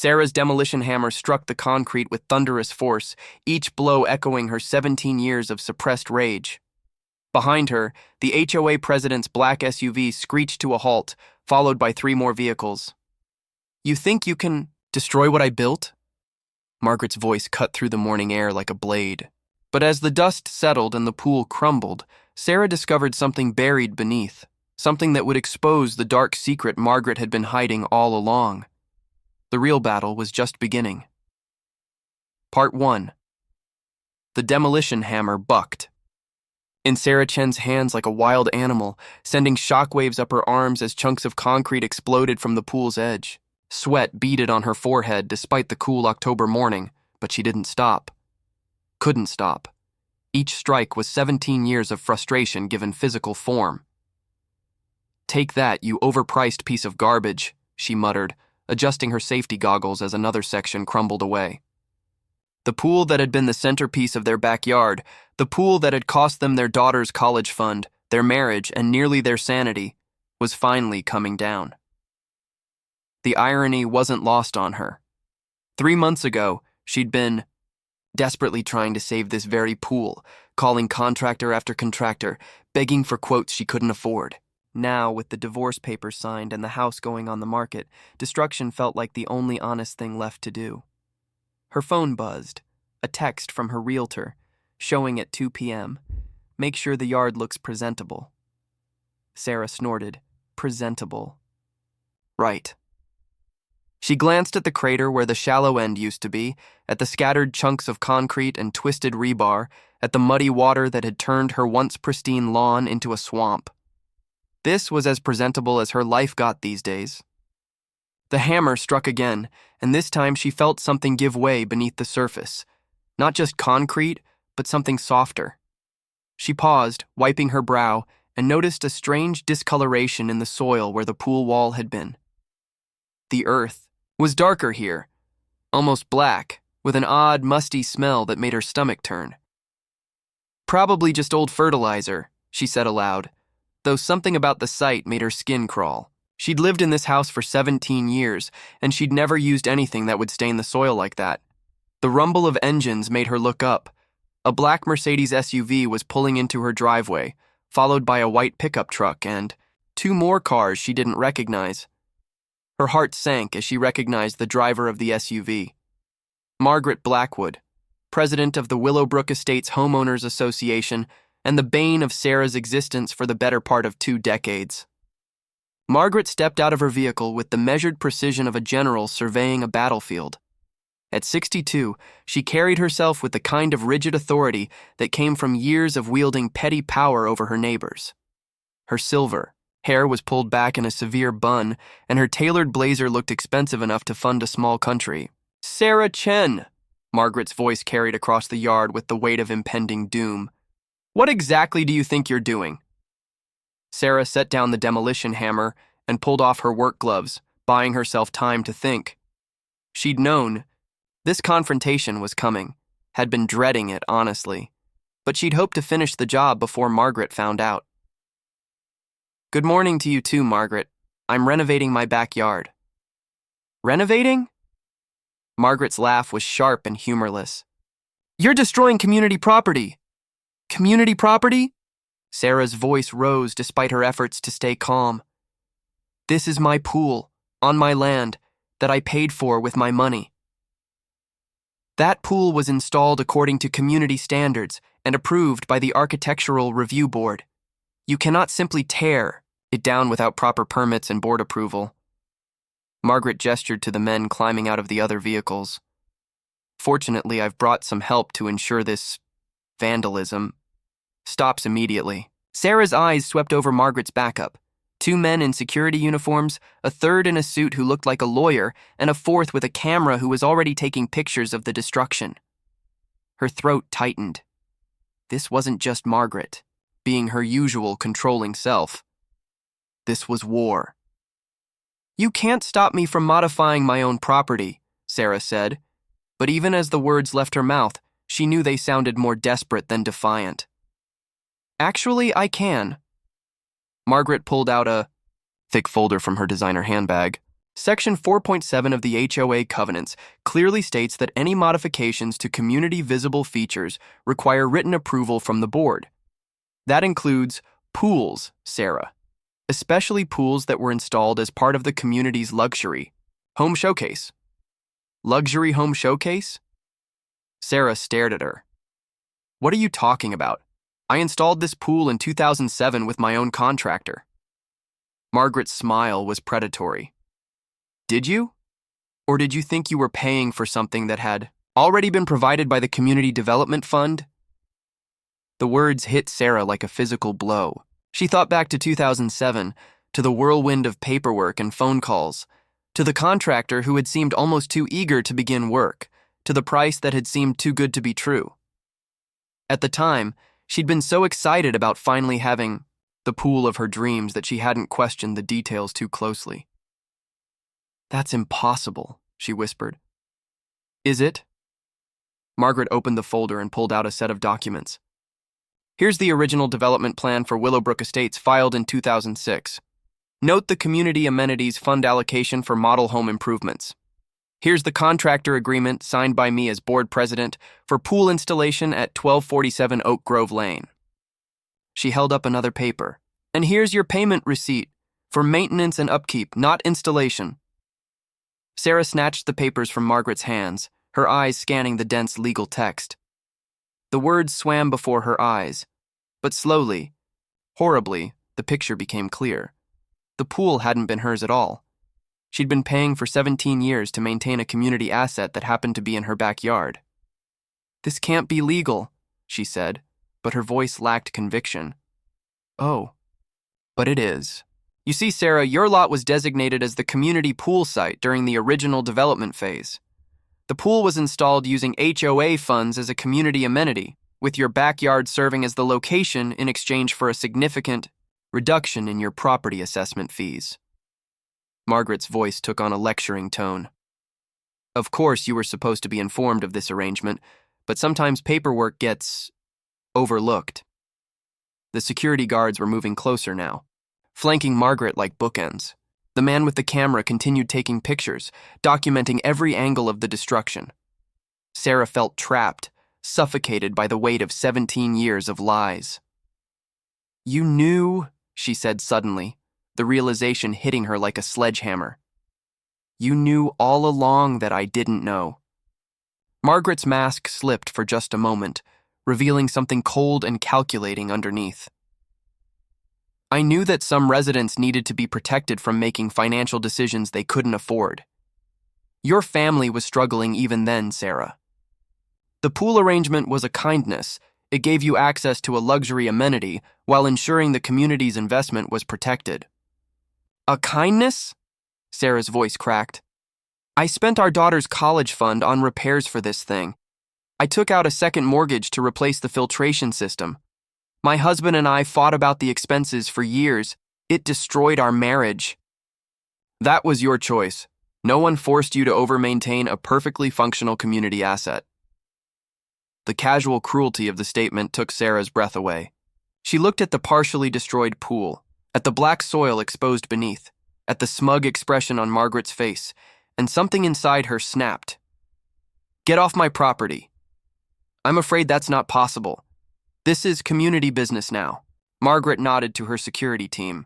Sarah's demolition hammer struck the concrete with thunderous force, each blow echoing her 17 years of suppressed rage. Behind her, the HOA president's black SUV screeched to a halt, followed by 3 more vehicles. "You think you can destroy what I built?" Margaret's voice cut through the morning air like a blade. But as the dust settled and the pool crumbled, Sarah discovered something buried beneath, something that would expose the dark secret Margaret had been hiding all along. The real battle was just beginning. Part 1. The demolition hammer bucked. In Sarah Chen's hands like a wild animal, sending shockwaves up her arms as chunks of concrete exploded from the pool's edge. Sweat beaded on her forehead despite the cool October morning, but she didn't stop. Couldn't stop. Each strike was 17 years of frustration given physical form. "Take that, you overpriced piece of garbage," she muttered, adjusting her safety goggles as another section crumbled away. The pool that had been the centerpiece of their backyard, the pool that had cost them their daughter's college fund, their marriage, and nearly their sanity, was finally coming down. The irony wasn't lost on her. 3 months ago, she'd been desperately trying to save this very pool, calling contractor after contractor, begging for quotes she couldn't afford. Now, with the divorce papers signed and the house going on the market, destruction felt like the only honest thing left to do. Her phone buzzed, a text from her realtor, showing at 2 p.m. "Make sure the yard looks presentable." Sarah snorted. Presentable. Right. She glanced at the crater where the shallow end used to be, at the scattered chunks of concrete and twisted rebar, at the muddy water that had turned her once pristine lawn into a swamp. This was as presentable as her life got these days. The hammer struck again, and this time she felt something give way beneath the surface. Not just concrete, but something softer. She paused, wiping her brow, and noticed a strange discoloration in the soil where the pool wall had been. The earth was darker here, almost black, with an odd, musty smell that made her stomach turn. "Probably just old fertilizer," she said aloud, though something about the sight made her skin crawl. She'd lived in this house for 17 years, and she'd never used anything that would stain the soil like that. The rumble of engines made her look up. A black Mercedes SUV was pulling into her driveway, followed by a white pickup truck and 2 more cars she didn't recognize. Her heart sank as she recognized the driver of the SUV. Margaret Blackwood, president of the Willowbrook Estates Homeowners Association and the bane of Sarah's existence for the better part of 2 decades. Margaret stepped out of her vehicle with the measured precision of a general surveying a battlefield. At 62, she carried herself with the kind of rigid authority that came from years of wielding petty power over her neighbors. Her silver hair was pulled back in a severe bun, and her tailored blazer looked expensive enough to fund a small country. "Sarah Chen," Margaret's voice carried across the yard with the weight of impending doom. "What exactly do you think you're doing?" Sarah set down the demolition hammer and pulled off her work gloves, buying herself time to think. She'd known this confrontation was coming, had been dreading it, honestly, but she'd hoped to finish the job before Margaret found out. "Good morning to you too, Margaret. I'm renovating my backyard." "Renovating?" Margaret's laugh was sharp and humorless. "You're destroying community property." "Community property?" Sarah's voice rose despite her efforts to stay calm. "This is my pool, on my land, that I paid for with my money. That pool was installed according to community standards and approved by the Architectural Review Board. You cannot simply tear it down without proper permits and board approval." Margaret gestured to the men climbing out of the other vehicles. "Fortunately, I've brought some help to ensure this vandalism stops immediately." Sarah's eyes swept over Margaret's backup. 2 men in security uniforms, a third in a suit who looked like a lawyer, and a fourth with a camera who was already taking pictures of the destruction. Her throat tightened. This wasn't just Margaret, being her usual controlling self. This was war. "You can't stop me from modifying my own property," Sarah said, but even as the words left her mouth, she knew they sounded more desperate than defiant. "Actually, I can." Margaret pulled out a thick folder from her designer handbag. Section 4.7 of the HOA covenants clearly states that any modifications to community visible features require written approval from the board. That includes pools, Sarah, especially pools that were installed as part of the community's luxury home showcase. Luxury home showcase? Sarah stared at her. What are you talking about? I installed this pool in 2007 with my own contractor. Margaret's smile was predatory. Did you? Or did you think you were paying for something that had already been provided by the Community Development Fund? The words hit Sarah like a physical blow. She thought back to 2007, to the whirlwind of paperwork and phone calls, to the contractor who had seemed almost too eager to begin work, to the price that had seemed too good to be true. At the time, she'd been so excited about finally having the pool of her dreams that she hadn't questioned the details too closely. That's impossible, she whispered. Is it? Margaret opened the folder and pulled out a set of documents. Here's the original development plan for Willowbrook Estates filed in 2006. Note the Community Amenities Fund allocation for model home improvements. Here's the contractor agreement signed by me as board president for pool installation at 1247 Oak Grove Lane. She held up another paper. And here's your payment receipt for maintenance and upkeep, not installation. Sarah snatched the papers from Margaret's hands, her eyes scanning the dense legal text. The words swam before her eyes, but slowly, horribly, the picture became clear. The pool hadn't been hers at all. She'd been paying for 17 years to maintain a community asset that happened to be in her backyard. This can't be legal, she said, but her voice lacked conviction. Oh, but it is. You see, Sarah, your lot was designated as the community pool site during the original development phase. The pool was installed using HOA funds as a community amenity, with your backyard serving as the location in exchange for a significant reduction in your property assessment fees. Margaret's voice took on a lecturing tone. Of course, you were supposed to be informed of this arrangement, but sometimes paperwork gets overlooked. The security guards were moving closer now, flanking Margaret like bookends. The man with the camera continued taking pictures, documenting every angle of the destruction. Sarah felt trapped, suffocated by the weight of 17 years of lies. You knew, she said suddenly, the realization hitting her like a sledgehammer. You knew all along that I didn't know. Margaret's mask slipped for just a moment, revealing something cold and calculating underneath. I knew that some residents needed to be protected from making financial decisions they couldn't afford. Your family was struggling even then, Sarah. The pool arrangement was a kindness. It gave you access to a luxury amenity while ensuring the community's investment was protected. A kindness? Sarah's voice cracked. I spent our daughter's college fund on repairs for this thing. I took out a second mortgage to replace the filtration system. My husband and I fought about the expenses for years. It destroyed our marriage. That was your choice. No one forced you to over-maintain a perfectly functional community asset. The casual cruelty of the statement took Sarah's breath away. She looked at the partially destroyed pool, at the black soil exposed beneath, at the smug expression on Margaret's face, and something inside her snapped. Get off my property. I'm afraid that's not possible. This is community business now. Margaret nodded to her security team.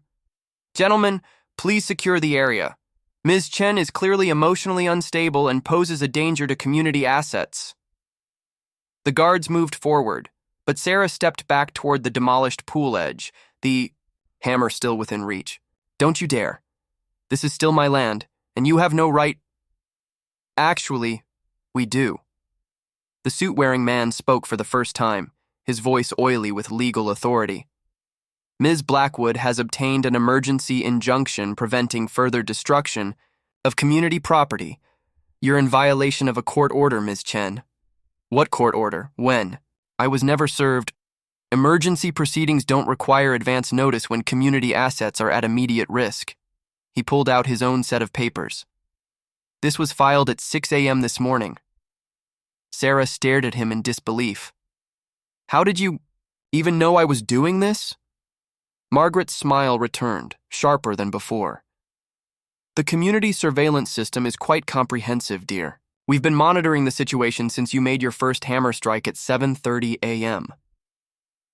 Gentlemen, please secure the area. Ms. Chen is clearly emotionally unstable and poses a danger to community assets. The guards moved forward, but Sarah stepped back toward the demolished pool edge, the hammer still within reach. Don't you dare. This is still my land, and you have no right. Actually, we do. The suit-wearing man spoke for the first time, his voice oily with legal authority. Ms. Blackwood has obtained an emergency injunction preventing further destruction of community property. You're in violation of a court order, Ms. Chen. What court order? When? I was never served. Emergency proceedings don't require advance notice when community assets are at immediate risk. He pulled out his own set of papers. This was filed at 6 a.m. this morning. Sarah stared at him in disbelief. How did you even know I was doing this? Margaret's smile returned, sharper than before. The community surveillance system is quite comprehensive, dear. We've been monitoring the situation since you made your first hammer strike at 7:30 a.m.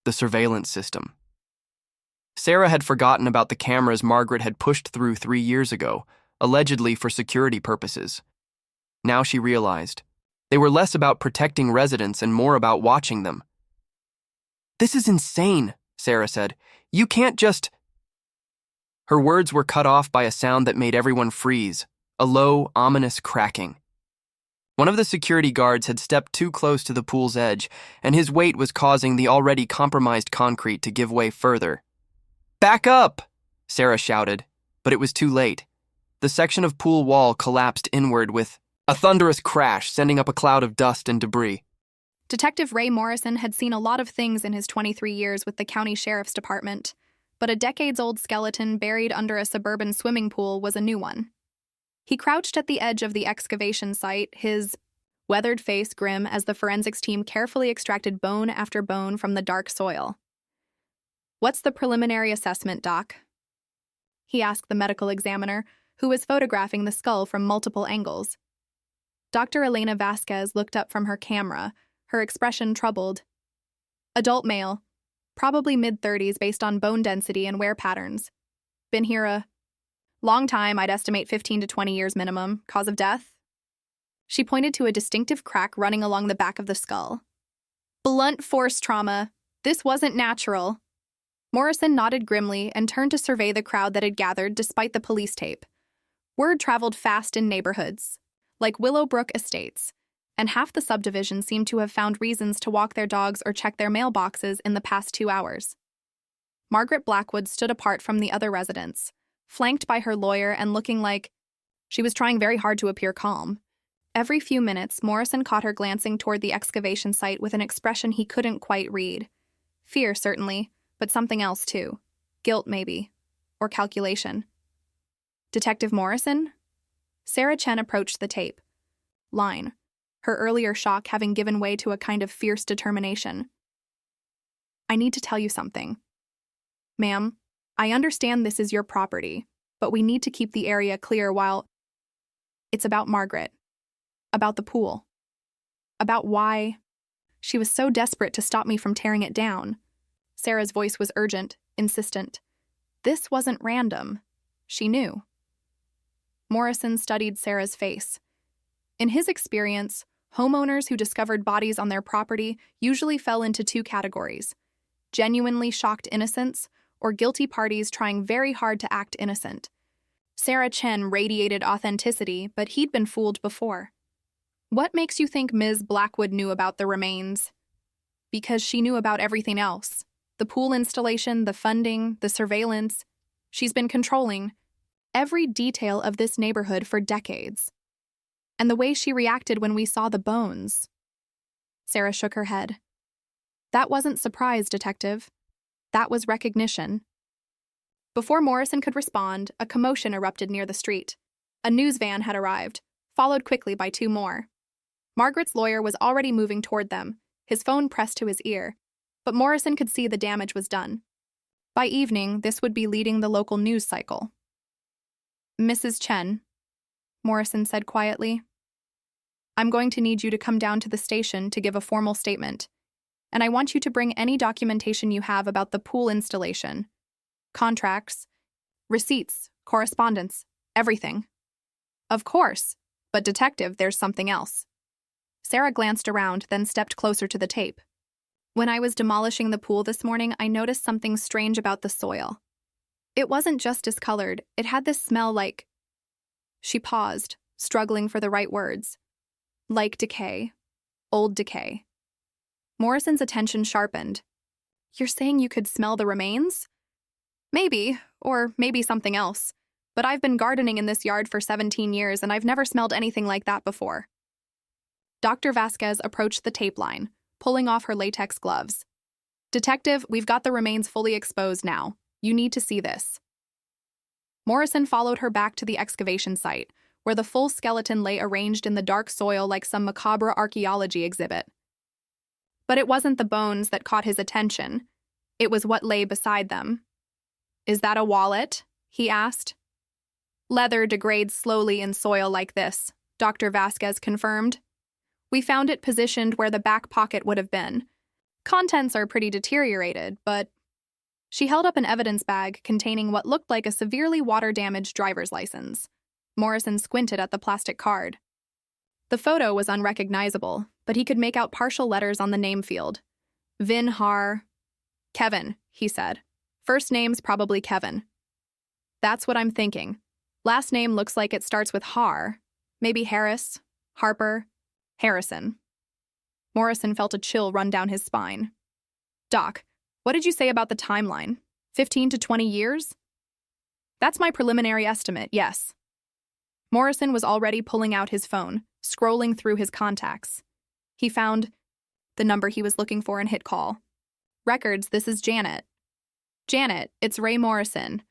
The surveillance system. Sarah had forgotten about the cameras Margaret had pushed through 3 years ago, allegedly for security purposes. Now she realized. They were less about protecting residents and more about watching them. "This is insane," Sarah said. "You can't just—" Her words were cut off by a sound that made everyone freeze, a low, ominous cracking. One of the security guards had stepped too close to the pool's edge, and his weight was causing the already compromised concrete to give way further. "Back up!" Sarah shouted, but it was too late. The section of pool wall collapsed inward with a thunderous crash, sending up a cloud of dust and debris. Detective Ray Morrison had seen a lot of things in his 23 years with the county sheriff's department, but a decades-old skeleton buried under a suburban swimming pool was a new one. He crouched at the edge of the excavation site, his weathered face grim as the forensics team carefully extracted bone after bone from the dark soil. "What's the preliminary assessment, Doc?" he asked the medical examiner, who was photographing the skull from multiple angles. Dr. Elena Vasquez looked up from her camera, her expression troubled. "Adult male, probably mid-30s based on bone density and wear patterns. Been here a long time, I'd estimate 15 to 20 years minimum. Cause of death?" She pointed to a distinctive crack running along the back of the skull. "Blunt force trauma. This wasn't natural." Morrison nodded grimly and turned to survey the crowd that had gathered despite the police tape. Word traveled fast in neighborhoods, like Willowbrook Estates, and half the subdivision seemed to have found reasons to walk their dogs or check their mailboxes in the past 2 hours. Margaret Blackwood stood apart from the other residents, flanked by her lawyer and looking like she was trying very hard to appear calm. Every few minutes, Morrison caught her glancing toward the excavation site with an expression he couldn't quite read. Fear, certainly, but something else too. Guilt, maybe. Or calculation. "Detective Morrison?" Sarah Chen approached the tape. Line. Her earlier shock having given way to a kind of fierce determination. "I need to tell you something. Ma'am, I understand this is your property, but we need to keep the area clear while... It's about Margaret. About the pool. About why she was so desperate to stop me from tearing it down." Sarah's voice was urgent, insistent. This wasn't random. She knew. Morrison studied Sarah's face. In his experience, homeowners who discovered bodies on their property usually fell into 2 categories: genuinely shocked innocents or guilty parties trying very hard to act innocent. Sarah Chen radiated authenticity, but he'd been fooled before. "What makes you think Ms. Blackwood knew about the remains?" "Because she knew about everything else. The pool installation, the funding, the surveillance. She's been controlling every detail of this neighborhood for decades. And the way she reacted when we saw the bones." Sarah shook her head. "That wasn't surprise, Detective. That was recognition." Before Morrison could respond, a commotion erupted near the street. A news van had arrived, followed quickly by 2 more. Margaret's lawyer was already moving toward them, his phone pressed to his ear, but Morrison could see the damage was done. By evening, this would be leading the local news cycle. "Mrs. Chen," Morrison said quietly, "I'm going to need you to come down to the station to give a formal statement, and I want you to bring any documentation you have about the pool installation. Contracts, receipts, correspondence, everything." "Of course, but Detective, there's something else." Sarah glanced around, then stepped closer to the tape. "When I was demolishing the pool this morning, I noticed something strange about the soil. It wasn't just discolored, it had this smell like..." She paused, struggling for the right words. "Like decay. Old decay." Morrison's attention sharpened. "You're saying you could smell the remains?" "Maybe, or maybe something else. But I've been gardening in this yard for 17 years and I've never smelled anything like that before." Dr. Vasquez approached the tape line, pulling off her latex gloves. "Detective, we've got the remains fully exposed now. You need to see this." Morrison followed her back to the excavation site, where the full skeleton lay arranged in the dark soil like some macabre archaeology exhibit. But it wasn't the bones that caught his attention. It was what lay beside them. "Is that a wallet?" he asked. Leather degrades slowly in soil like this, Dr. Vasquez confirmed. We found it positioned where the back pocket would have been. Contents are pretty deteriorated, but... She held up an evidence bag containing what looked like a severely water-damaged driver's license. Morrison squinted at the plastic card. The photo was unrecognizable, but he could make out partial letters on the name field. Vin Har... Kevin, he said. First name's probably Kevin. That's what I'm thinking. Last name looks like it starts with Har. Maybe Harris, Harper, Harrison. Morrison felt a chill run down his spine. Doc, what did you say about the timeline? 15 to 20 years? That's my preliminary estimate, yes. Morrison was already pulling out his phone, scrolling through his contacts. He found the number he was looking for and hit call. Records, this is Janet. Janet, it's Ray Morrison.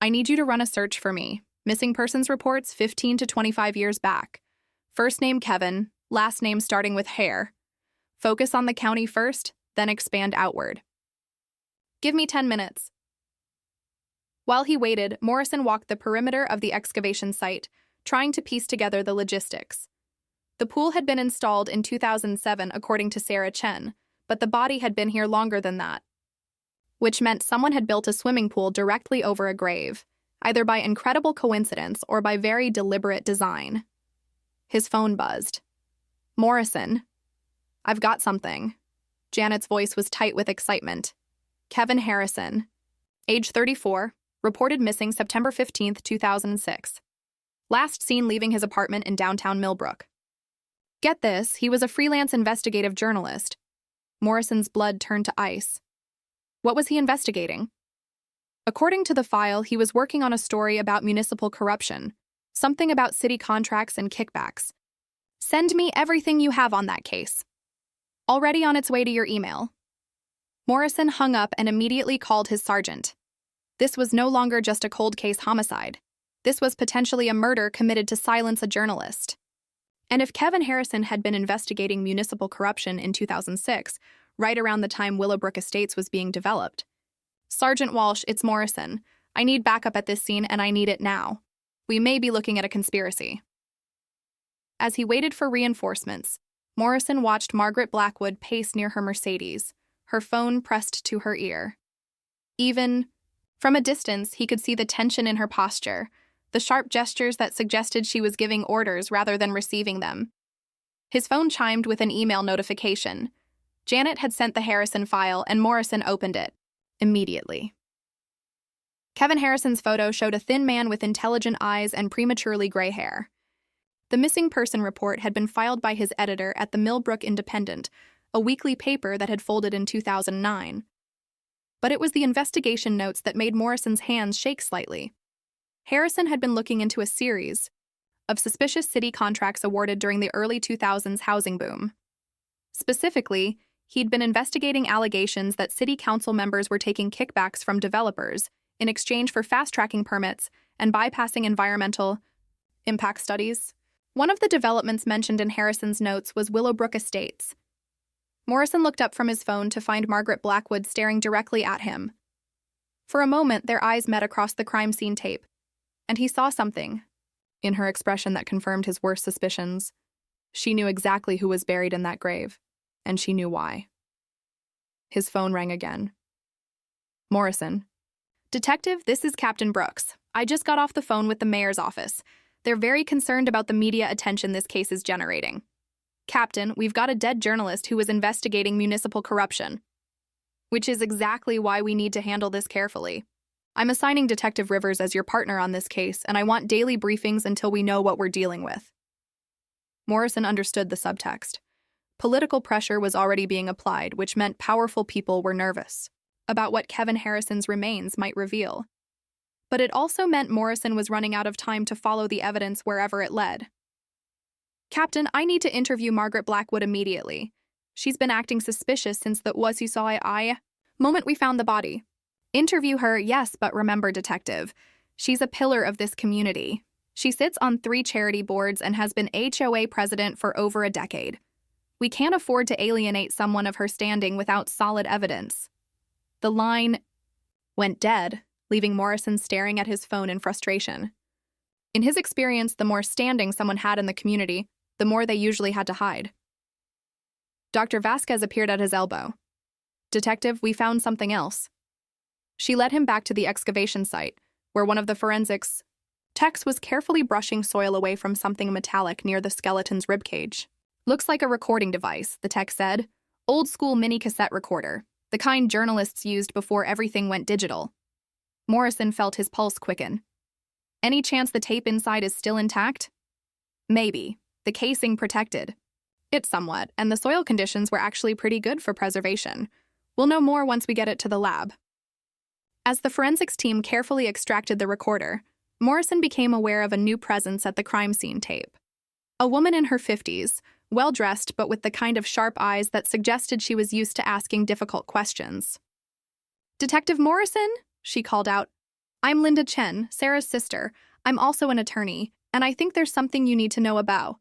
I need you to run a search for me. Missing persons reports 15 to 25 years back. First name Kevin, last name starting with Hare. Focus on the county first, then expand outward. Give me 10 minutes. While he waited, Morrison walked the perimeter of the excavation site, trying to piece together the logistics. The pool had been installed in 2007, according to Sarah Chen, but the body had been here longer than that, which meant someone had built a swimming pool directly over a grave, either by incredible coincidence or by very deliberate design. His phone buzzed. Morrison. I've got something. Janet's voice was tight with excitement. Kevin Harrison, age 34, reported missing September 15, 2006. Last seen leaving his apartment in downtown Millbrook. Get this, he was a freelance investigative journalist. Morrison's blood turned to ice. What was he investigating? According to the file, he was working on a story about municipal corruption, something about city contracts and kickbacks. Send me everything you have on that case. Already on its way to your email. Morrison hung up and immediately called his sergeant. This was no longer just a cold case homicide. This was potentially a murder committed to silence a journalist. And if Kevin Harrison had been investigating municipal corruption in 2006, right around the time Willowbrook Estates was being developed, Sergeant Walsh, it's Morrison. I need backup at this scene and I need it now. We may be looking at a conspiracy. As he waited for reinforcements, Morrison watched Margaret Blackwood pace near her Mercedes, her phone pressed to her ear. Even from a distance, he could see the tension in her posture, the sharp gestures that suggested she was giving orders rather than receiving them. His phone chimed with an email notification. Janet had sent the Harrison file, and Morrison opened it immediately. Kevin Harrison's photo showed a thin man with intelligent eyes and prematurely gray hair. The missing person report had been filed by his editor at the Millbrook Independent, a weekly paper that had folded in 2009. But it was the investigation notes that made Morrison's hands shake slightly. Harrison had been looking into a series of suspicious city contracts awarded during the early 2000s housing boom. Specifically, he'd been investigating allegations that city council members were taking kickbacks from developers in exchange for fast-tracking permits and bypassing environmental impact studies. One of the developments mentioned in Harrison's notes was Willowbrook Estates. Morrison looked up from his phone to find Margaret Blackwood staring directly at him. For a moment, their eyes met across the crime scene tape, and he saw something in her expression that confirmed his worst suspicions. She knew exactly who was buried in that grave, and she knew why. His phone rang again. Morrison. Detective, this is Captain Brooks. I just got off the phone with the mayor's office. They're very concerned about the media attention this case is generating. Captain, we've got a dead journalist who was investigating municipal corruption, which is exactly why we need to handle this carefully. I'm assigning Detective Rivers as your partner on this case, and I want daily briefings until we know what we're dealing with. Morrison understood the subtext. Political pressure was already being applied, which meant powerful people were nervous about what Kevin Harrison's remains might reveal. But it also meant Morrison was running out of time to follow the evidence wherever it led. Captain, I need to interview Margaret Blackwood immediately. She's been acting suspicious since the was you saw I moment we found the body. Interview her, yes, but remember, Detective, she's a pillar of this community. She sits on 3 charity boards and has been HOA president for over a decade. We can't afford to alienate someone of her standing without solid evidence. The line went dead, leaving Morrison staring at his phone in frustration. In his experience, the more standing someone had in the community, the more they usually had to hide. Dr. Vasquez appeared at his elbow. "Detective, we found something else." She led him back to the excavation site, where one of the forensics techs was carefully brushing soil away from something metallic near the skeleton's ribcage. "Looks like a recording device," the tech said. "Old-school mini-cassette recorder, the kind journalists used before everything went digital." Morrison felt his pulse quicken. "Any chance the tape inside is still intact?" "Maybe. The casing protected it somewhat, and the soil conditions were actually pretty good for preservation. We'll know more once we get it to the lab." As the forensics team carefully extracted the recorder, Morrison became aware of a new presence at the crime scene tape. A woman in her 50s, well-dressed but with the kind of sharp eyes that suggested she was used to asking difficult questions. "Detective Morrison?" she called out. "I'm Linda Chen, Sarah's sister. I'm also an attorney, and I think there's something you need to know about."